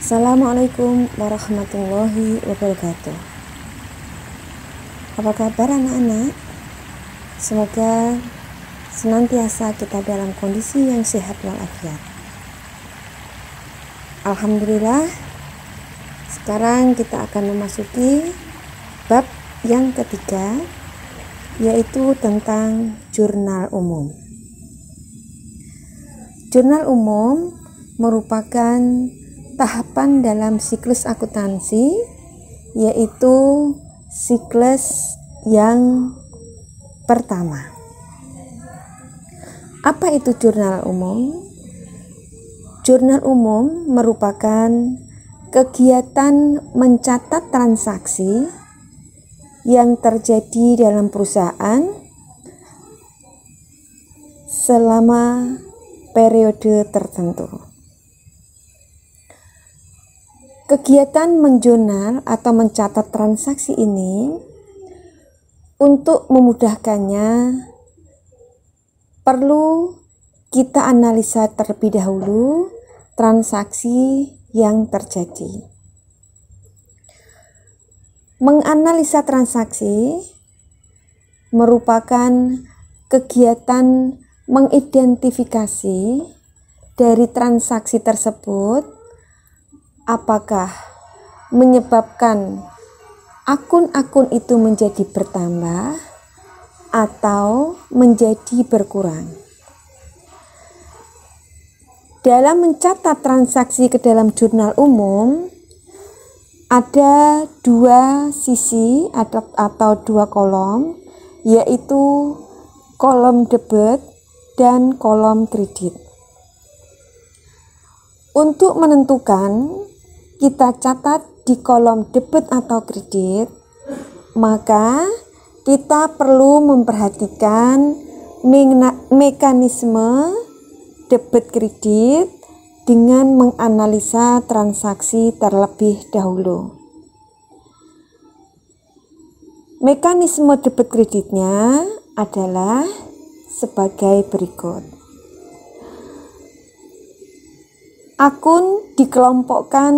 Assalamualaikum warahmatullahi wabarakatuh. Apa kabar anak-anak? Semoga senantiasa kita dalam kondisi yang sehat walafiat. Alhamdulillah, sekarang kita akan memasuki bab yang ketiga, yaitu tentang jurnal umum. Jurnal umum merupakan tahapan dalam siklus akuntansi, yaitu siklus yang pertama. Apa itu jurnal umum? Jurnal umum merupakan kegiatan mencatat transaksi yang terjadi dalam perusahaan selama periode tertentu. Kegiatan menjurnal atau mencatat transaksi ini untuk memudahkannya perlu kita analisa terlebih dahulu transaksi yang terjadi. Menganalisa transaksi merupakan kegiatan mengidentifikasi dari transaksi tersebut apakah menyebabkan akun-akun itu menjadi bertambah atau menjadi berkurang. Dalam mencatat transaksi ke dalam jurnal umum ada dua sisi atau dua kolom, yaitu kolom debit dan kolom kredit. Untuk menentukan kita catat di kolom debit atau kredit, maka kita perlu memperhatikan mekanisme debit kredit dengan menganalisa transaksi terlebih dahulu. Mekanisme debit kreditnya adalah sebagai berikut. Akun dikelompokkan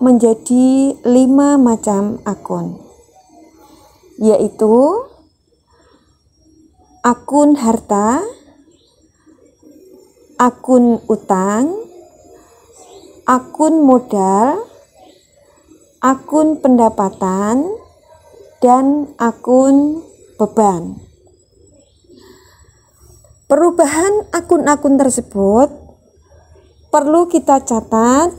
menjadi 5 macam akun, yaitu akun harta, akun utang, akun modal, akun pendapatan, dan akun beban. Perubahan akun-akun tersebut perlu kita catat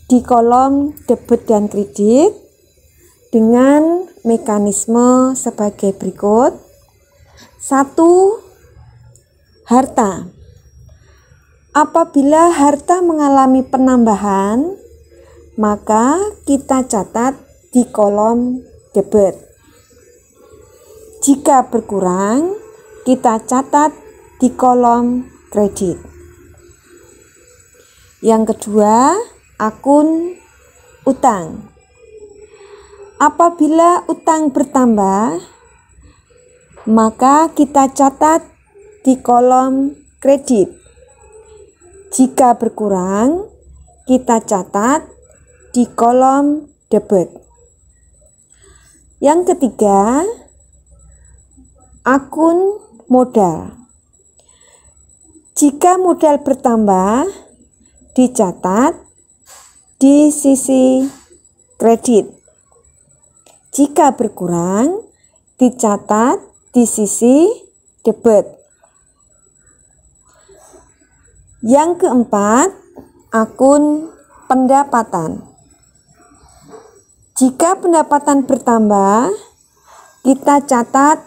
di kolom debit dan kredit dengan mekanisme sebagai berikut. 1. Harta. Apabila harta mengalami penambahan, maka kita catat di kolom debit. Jika berkurang, kita catat di kolom kredit. Yang kedua, akun utang. Apabila utang bertambah, maka kita catat di kolom kredit. Jika berkurang, kita catat di kolom debit. Yang ketiga, akun modal. Jika modal bertambah, dicatat di sisi kredit. Jika berkurang, dicatat di sisi debit. Yang keempat, akun pendapatan. Jika pendapatan bertambah, kita catat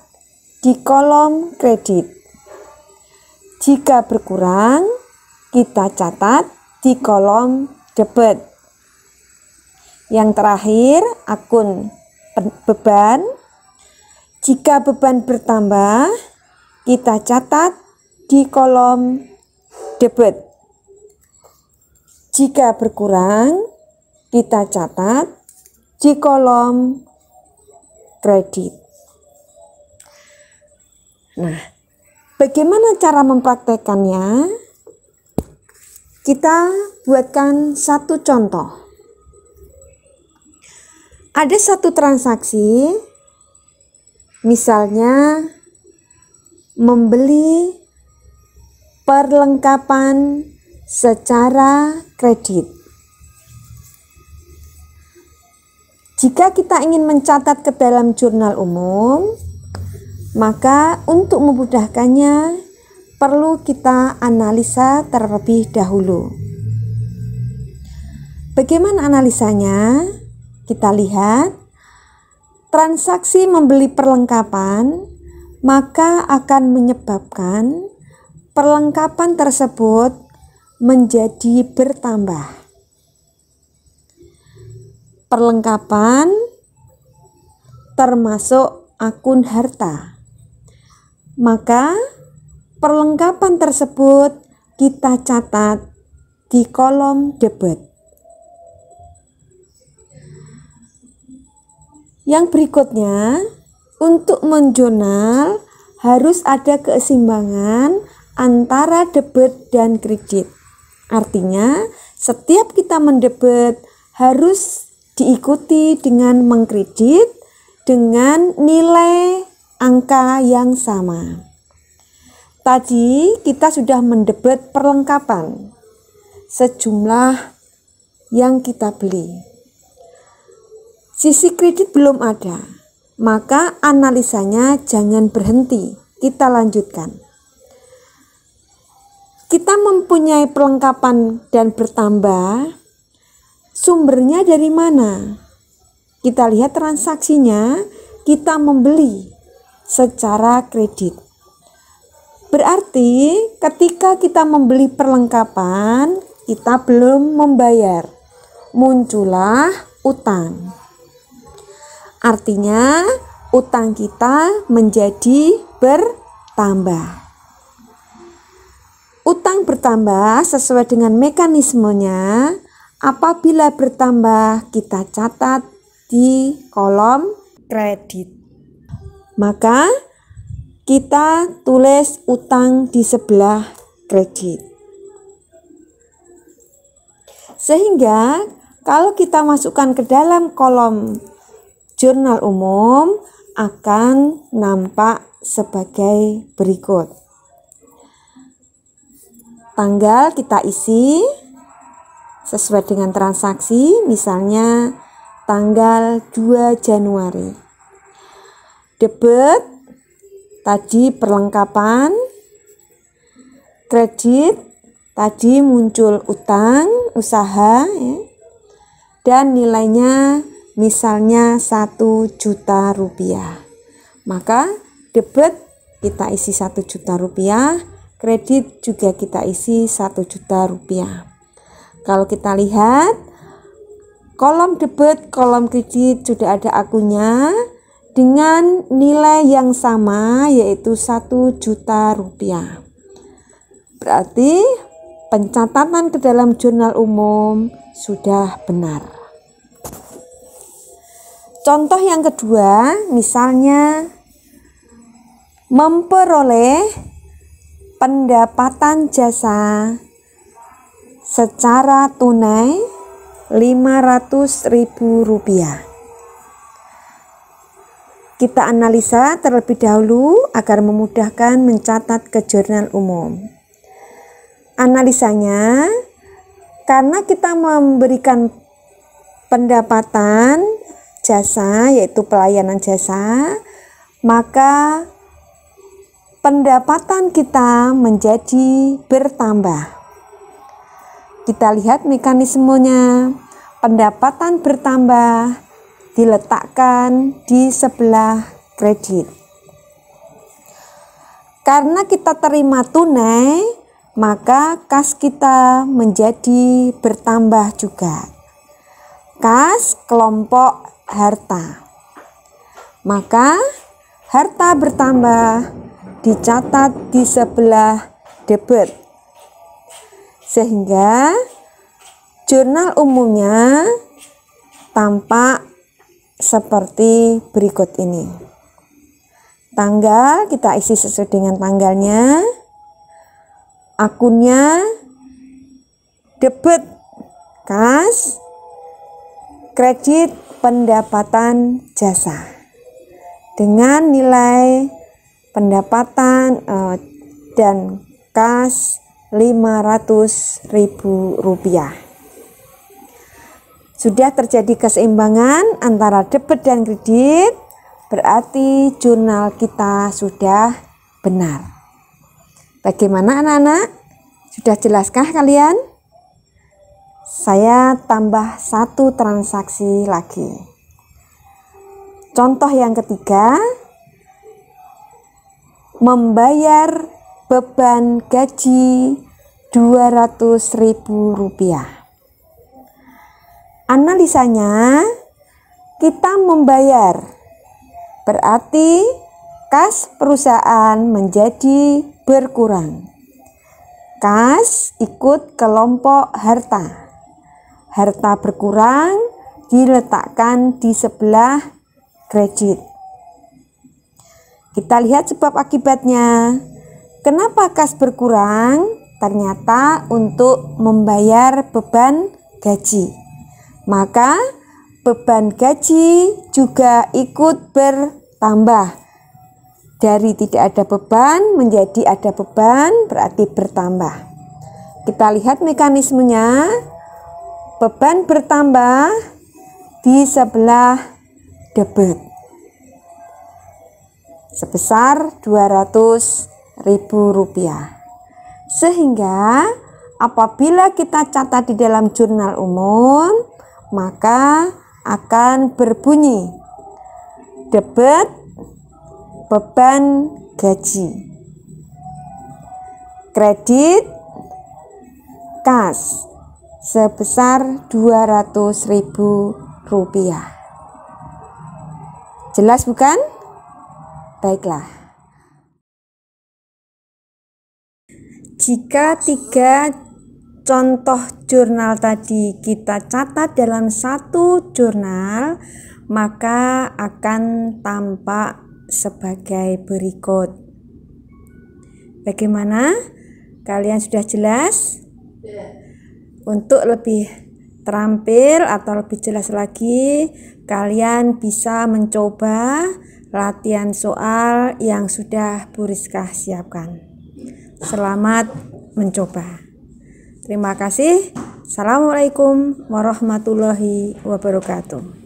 di kolom kredit. Jika berkurang, kita catat di kolom debit. Yang terakhir, akun beban. Jika beban bertambah, kita catat di kolom debit. Jika berkurang, kita catat di kolom kredit. Nah, bagaimana cara mempraktekannya? Kita buatkan satu contoh. Ada satu transaksi, misalnya membeli perlengkapan secara kredit. Jika kita ingin mencatat ke dalam jurnal umum, maka untuk memudahkannya perlu kita analisa terlebih dahulu. Bagaimana analisanya? Kita lihat transaksi membeli perlengkapan, maka akan menyebabkan perlengkapan tersebut menjadi bertambah. Perlengkapan termasuk akun harta, maka perlengkapan tersebut kita catat di kolom debit. Yang berikutnya, untuk menjurnal harus ada keseimbangan antara debit dan kredit. Artinya, setiap kita mendebit harus diikuti dengan mengkredit dengan nilai angka yang sama. Tadi kita sudah mendebit perlengkapan sejumlah yang kita beli. Sisi kredit belum ada, maka analisanya jangan berhenti, kita lanjutkan. Kita mempunyai perlengkapan dan bertambah, sumbernya dari mana? Kita lihat transaksinya, kita membeli secara kredit. Berarti ketika kita membeli perlengkapan, kita belum membayar, muncullah utang. Artinya utang kita menjadi bertambah. Utang bertambah sesuai dengan mekanismenya. Apabila bertambah, kita catat di kolom kredit. Maka kita tulis utang di sebelah kredit. Sehingga kalau kita masukkan ke dalam kolom jurnal umum akan nampak sebagai berikut. Tanggal kita isi sesuai dengan transaksi, misalnya tanggal 2 Januari. Debit tadi perlengkapan, kredit tadi muncul utang usaha ya, dan nilainya misalnya 1 juta rupiah. Maka debit kita isi 1 juta rupiah, kredit juga kita isi 1 juta rupiah. Kalau kita lihat kolom debit, kolom kredit sudah ada akunnya dengan nilai yang sama, yaitu 1 juta rupiah. Berarti pencatatan ke dalam jurnal umum sudah benar. Contoh yang kedua, misalnya memperoleh pendapatan jasa secara tunai Rp500.000. Kita analisa terlebih dahulu agar memudahkan mencatat ke jurnal umum. Analisanya, karena kita memberikan pendapatan jasa, yaitu pelayanan jasa, maka pendapatan kita menjadi bertambah. Kita lihat mekanismenya. Pendapatan bertambah diletakkan di sebelah kredit. Karena kita terima tunai, maka kas kita menjadi bertambah juga. Kas kelompok harta. Maka harta bertambah dicatat di sebelah debit. Sehingga jurnal umumnya tampak seperti berikut ini. Tanggal kita isi sesuai dengan tanggalnya. Akunnya debit kas, kredit pendapatan jasa dengan nilai pendapatan dan kas Rp500.000. Sudah terjadi keseimbangan antara debit dan kredit, berarti jurnal kita sudah benar. Bagaimana anak-anak? Sudah jelaskah kalian? Saya tambah satu transaksi lagi. Contoh yang ketiga, membayar beban gaji Rp200.000. Analisanya, kita membayar, berarti kas perusahaan menjadi berkurang. Kas ikut kelompok harta. Harta berkurang diletakkan di sebelah kredit. Kita lihat sebab akibatnya. Kenapa kas berkurang? Ternyata untuk membayar beban gaji. Maka beban gaji juga ikut bertambah. Dari tidak ada beban menjadi ada beban, berarti bertambah. Kita lihat mekanismenya. Beban bertambah di sebelah debit sebesar Rp200.000. Sehingga apabila kita catat di dalam jurnal umum, maka akan berbunyi debit beban gaji, kredit kas sebesar Rp200.000. Jelas bukan? Baiklah. Jika 3 contoh jurnal tadi kita catat dalam satu jurnal, maka akan tampak sebagai berikut. Bagaimana? Kalian sudah jelas? Untuk lebih terampil atau lebih jelas lagi, kalian bisa mencoba latihan soal yang sudah Bu Rizka siapkan. Selamat mencoba. Terima kasih. Assalamualaikum warahmatullahi wabarakatuh.